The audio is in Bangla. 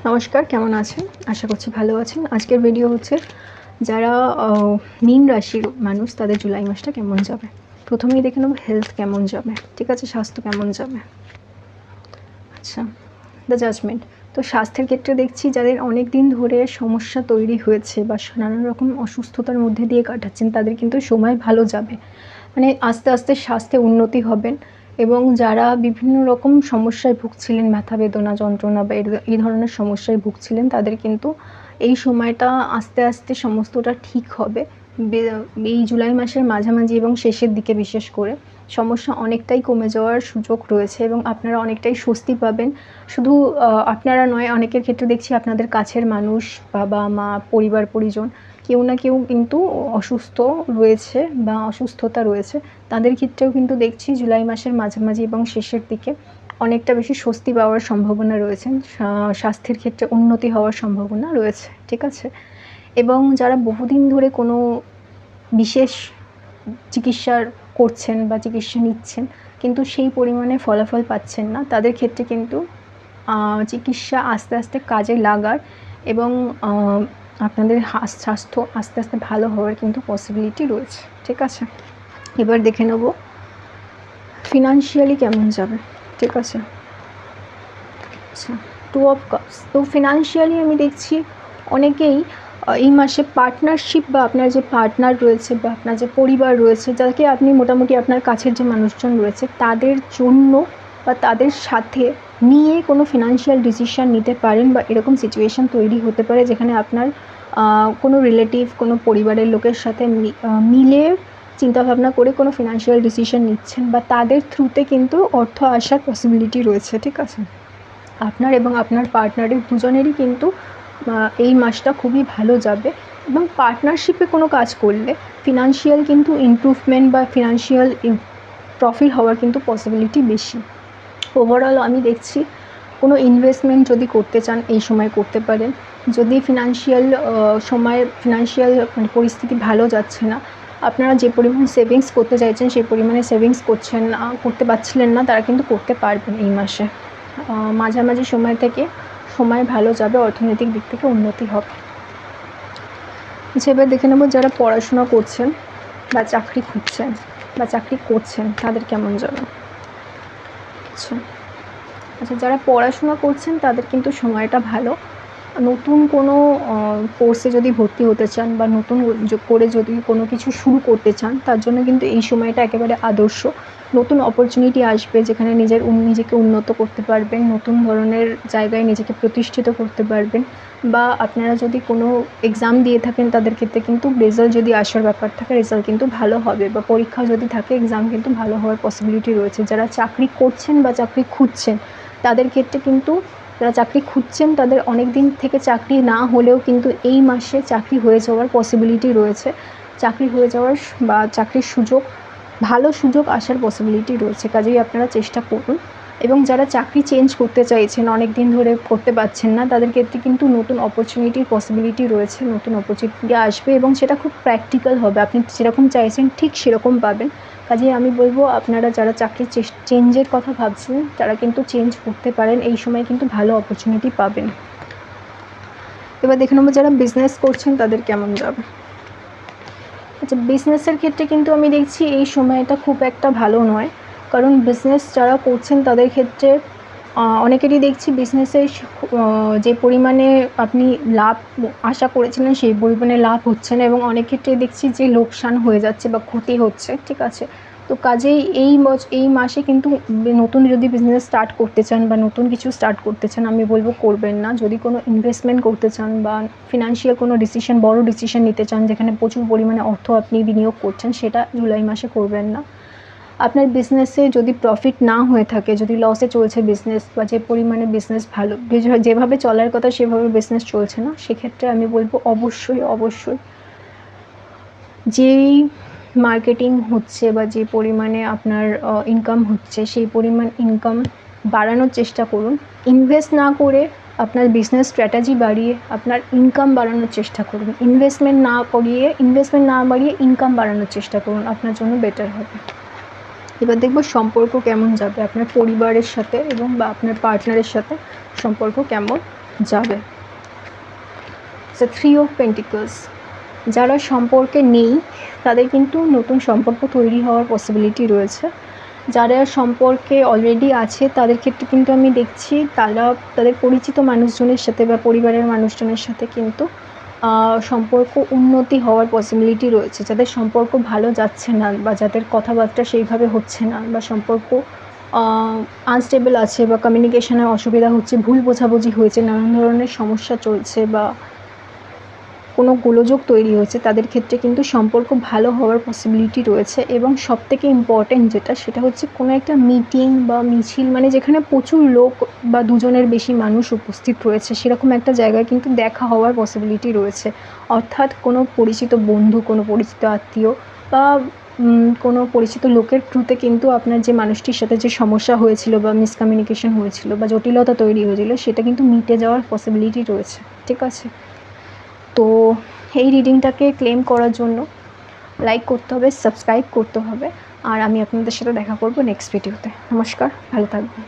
নমস্কার, কেমন আছেন? আশা করছি ভালো আছেন। আজকের ভিডিও হচ্ছে যারা মীন রাশির মানুষ তাদের জুলাই মাসটা কেমন যাবে। প্রথমেই দেখে নেব হেলথ কেমন যাবে, ঠিক আছে? স্বাস্থ্য কেমন যাবে। আচ্ছা, দ্য জাজমেন্ট। তো স্বাস্থ্যের ক্ষেত্রে দেখছি যাদের অনেক দিন ধরে সমস্যা তৈরি হয়েছে বা নানান রকম অসুস্থতার মধ্যে দিয়ে কাটাচ্ছেন তাদের কিন্তু সময় ভালো যাবে। মানে আস্তে আস্তে স্বাস্থ্যে উন্নতি হবেন। এবং যারা বিভিন্ন রকম সমস্যায় ভুগছিলেন, ব্যথা বেদনা যন্ত্রণা বা এই ধরনের সমস্যায় ভুগছিলেন তাদের কিন্তু এই সময়টা আস্তে আস্তে সমস্তটা ঠিক হবে। এই জুলাই মাসের মাঝামাঝি এবং শেষের দিকে বিশেষ করে সমস্যা অনেকটাই কমে যাওয়ার সুযোগ রয়েছে এবং আপনারা অনেকটাই স্বস্তি পাবেন। শুধু আপনারা নয়, অনেকের ক্ষেত্রে দেখছি আপনাদের কাছের মানুষ, বাবা মা, পরিবার পরিজন কেউ না কেউ কিন্তু অসুস্থ রয়েছে বা অসুস্থতা রয়েছে। তাদের ক্ষেত্রেও কিন্তু দেখছি জুলাই মাসের মাঝামাঝি এবং শেষের দিকে অনেকটা বেশি স্বস্তি পাওয়ার সম্ভাবনা রয়েছে, স্বাস্থ্যের ক্ষেত্রে উন্নতি হওয়ার সম্ভাবনা রয়েছে, ঠিক আছে? এবং যারা বহুদিন ধরে কোনো বিশেষ চিকিৎসা করছেন বা চিকিৎসা নিচ্ছেন কিন্তু সেই পরিমাণে ফলাফল পাচ্ছেন না, তাদের ক্ষেত্রে কিন্তু চিকিৎসা আস্তে আস্তে কাজে লাগার এবং আপনাদের স্বাস্থ্য আস্তে আস্তে ভালো হওয়ার কিন্তু পসিবিলিটি রয়েছে, ঠিক আছে? এবার দেখে নেব ফিনান্সিয়ালি কেমন যাবে, ঠিক আছে? আচ্ছা, 2 অফ কাপস। তো ফিনান্সিয়ালি আমি দেখছি অনেকেই এই মাসে পার্টনারশিপ বা আপনার যে পার্টনার রয়েছে বা আপনার যে পরিবার রয়েছে, যাকে আপনি মোটামুটি আপনার কাছের যে মানুষজন রয়েছে তাদের জন্য বা তাদের সাথে নিয়ে কোনো ফিনান্সিয়াল ডিসিশন নিতে পারেন বা এরকম সিচুয়েশান তৈরি হতে পারে যেখানে আপনার কোনো রিলেটিভ, কোনো পরিবারের লোকের সাথে মিলে চিন্তাভাবনা করে কোনো ফিনান্সিয়াল ডিসিশন নিচ্ছেন বা তাদের থ্রুতে কিন্তু অর্থ আসার পসিবিলিটি রয়েছে, ঠিক আছে? আপনার এবং আপনার পার্টনারের দুজনেরই কিন্তু এই মাসটা খুবই ভালো যাবে এবং পার্টনারশিপে কোনো কাজ করলে ফিনান্সিয়াল কিন্তু ইমপ্রুভমেন্ট বা ফিনান্সিয়াল প্রফিট হওয়ার কিন্তু পসিবিলিটি বেশি। ওভারঅল আমি দেখছি কোনো ইনভেস্টমেন্ট যদি করতে চান এই সময় করতে পারেন। যদি ফিনান্সিয়াল মানে পরিস্থিতি ভালো যাচ্ছে না, আপনারা যে পরিমাণ সেভিংস করতে চাইছেন সেই পরিমাণে সেভিংস করতে পারছিলেন না, তারা কিন্তু করতে পারবেন এই মাসে। মাঝামাঝি সময় থেকে সময় ভালো যাবে, অর্থনৈতিক দিক থেকে উন্নতি হবে। এবার দেখে নেব যারা পড়াশোনা করছেন বা চাকরি খুঁজছেন বা চাকরি করছেন তাদের কেমন যাবে। আচ্ছা, যারা পড়াশোনা করছেন তাদের কিন্তু সময়টা ভালো। নতুন কোনো কোর্সে যদি ভর্তি হতে চান বা নতুন করে যদি কোনো কিছু শুরু করতে চান তার জন্য কিন্তু এই সময়টা একেবারে আদর্শ। নতুন অপরচুনিটি আসবে যেখানে নিজেকে উন্নত করতে পারবেন, নতুন ধরনের জায়গায় নিজেকে প্রতিষ্ঠিত করতে পারবেন। বা আপনারা যদি কোনো এক্সাম দিয়ে থাকেন তাদের ক্ষেত্রে কিন্তু রেজাল্ট যদি আসার ব্যাপার থাকে রেজাল্ট কিন্তু ভালো হবে, বা পরীক্ষা যদি থাকে এক্সাম কিন্তু ভালো হওয়ার পসিবিলিটি রয়েছে। যারা চাকরি করছেন বা চাকরি খুঁজছেন তাদের ক্ষেত্রে কিন্তু, যারা চাকরি খুঁজছেন তাদের অনেক দিন থেকে চাকরি না হলেও কিন্তু এই মাসে চাকরি হয়ে যাওয়ার পসিবিলিটি রয়েছে। চাকরি হয়ে যাওয়ার বা চাকরির ভালো সুযোগ আসার পসিবিলিটি রয়েছে, কাজেই আপনারা চেষ্টা করুন। এবং যারা চাকরি চেঞ্জ করতে চাইছেন, অনেক দিন ধরে করতে পারছেন না, তাদের ক্ষেত্রে কিন্তু নতুন অপরচুনিটির পসিবিলিটি রয়েছে। নতুন অপরচুনিটি আসবে এবং সেটা খুব প্র্যাকটিক্যাল হবে, আপনি যেরকম চাইছেন ঠিক সেরকম পাবেন। কাজেই আমি বলবো আপনারা যারা চাকরি চেঞ্জের কথা ভাবছেন তারা কিন্তু চেঞ্জ করতে পারেন, এই সময় কিন্তু ভালো অপরচুনিটি পাবেন। এবার দেখে নেবো যারা বিজনেস করছেন তাদের কেমন যাবে। আচ্ছা, বিজনেসের ক্ষেত্রে কিন্তু আমি দেখছি এই সময়টা খুব একটা ভালো নয়, কারণ বিজনেস যারা করছেন তাদের ক্ষেত্রে অনেকেরই দেখছি বিজনেসে যে পরিমাণে আপনি লাভ আশা করেছিলেন সেই পরিমাণে লাভ হচ্ছে না এবং অনেক ক্ষেত্রে দেখছি যে লোকসান হয়ে যাচ্ছে বা ক্ষতি হচ্ছে, ঠিক আছে? তো কাজেই এই মাসে কিন্তু নতুন যদি বিজনেস স্টার্ট করতে চান বা নতুন কিছু স্টার্ট করতে চান আমি বলবো করবেন না। যদি কোনো ইনভেস্টমেন্ট করতে চান বা ফিনান্সিয়াল কোনো বড় ডিসিশন নিতে চান যেখানে প্রচুর পরিমাণে অর্থ আপনি বিনিয়োগ করছেন, সেটা জুলাই মাসে করবেন না। আপনার বিজনেসে যদি প্রফিট না হয়ে থাকে, যদি লসে চলছে বিজনেস বা যে পরিমাণে বিজনেস যেভাবে চলার কথা সেভাবে বিজনেস চলছে না, সেক্ষেত্রে আমি বলবো অবশ্যই যেই মার্কেটিং হচ্ছে বা যে পরিমাণে আপনার ইনকাম হচ্ছে সেই পরিমাণ ইনকাম বাড়ানোর চেষ্টা করুন। ইনভেস্ট না করে আপনার বিজনেস স্ট্র্যাটেজি বাড়িয়ে আপনার ইনকাম বাড়ানোর চেষ্টা করুন। ইনভেস্টমেন্ট না বাড়িয়ে ইনকাম বাড়ানোর চেষ্টা করুন, আপনার জন্য বেটার হবে। এবার দেখব সম্পর্ক কেমন যাবে আপনার পরিবারের সাথে এবং বা আপনার পার্টনারের সাথে সম্পর্ক কেমন যাবে। থ্রি অফ পেন্টিকলস, যারা সম্পর্কে নেই তাদের কিন্তু নতুন সম্পর্ক তৈরি হওয়ার পসিবিলিটি রয়েছে। যারা সম্পর্কে অলরেডি আছে তাদের ক্ষেত্রে কিন্তু আমি দেখছি তারা তাদের পরিচিত মানুষজনের সাথে বা পরিবারের মানুষজনের সাথে কিন্তু সম্পর্ক উন্নতি হওয়ার পসিবিলিটি রয়েছে। যাদের সম্পর্ক ভালো যাচ্ছে না বা যাদের কথাবার্তা সেইভাবে হচ্ছে না বা সম্পর্ক আনস্টেবল আছে বা কমিউনিকেশনে অসুবিধা হচ্ছে, ভুল বোঝাবুঝি হয়েছে, নানান ধরনের সমস্যা চলছে বা কোনো গোলযোগ তৈরি হয়েছে, তাদের ক্ষেত্রে কিন্তু সম্পর্ক ভালো হওয়ার পসিবিলিটি রয়েছে। এবং সবথেকে ইম্পর্ট্যান্ট যেটা সেটা হচ্ছে কোনো একটা মিটিং বা মিছিল, মানে যেখানে প্রচুর লোক বা দুজনের বেশি মানুষ উপস্থিত রয়েছে সেরকম একটা জায়গায় কিন্তু দেখা হওয়ার পসিবিলিটি রয়েছে। অর্থাৎ কোনো পরিচিত বন্ধু, কোনো পরিচিত আত্মীয় বা কোনো পরিচিত লোকের থ্রুতে কিন্তু আপনার যে মানুষটির সাথে যে সমস্যা হয়েছিল বা মিসকমিউনিকেশন হয়েছিল বা জটিলতা তৈরি হয়েছিল সেটা কিন্তু মিটে যাওয়ার পসিবিলিটি রয়েছে। ঠিক আছে, তো এই রিডিংটাকে ক্লেম করার জন্য লাইক করতে হবে, সাবস্ক্রাইব করতে হবে, আর আমি আপনাদের সাথে দেখা করব নেক্সট ভিডিওতে। নমস্কার, ভালো থাকবেন।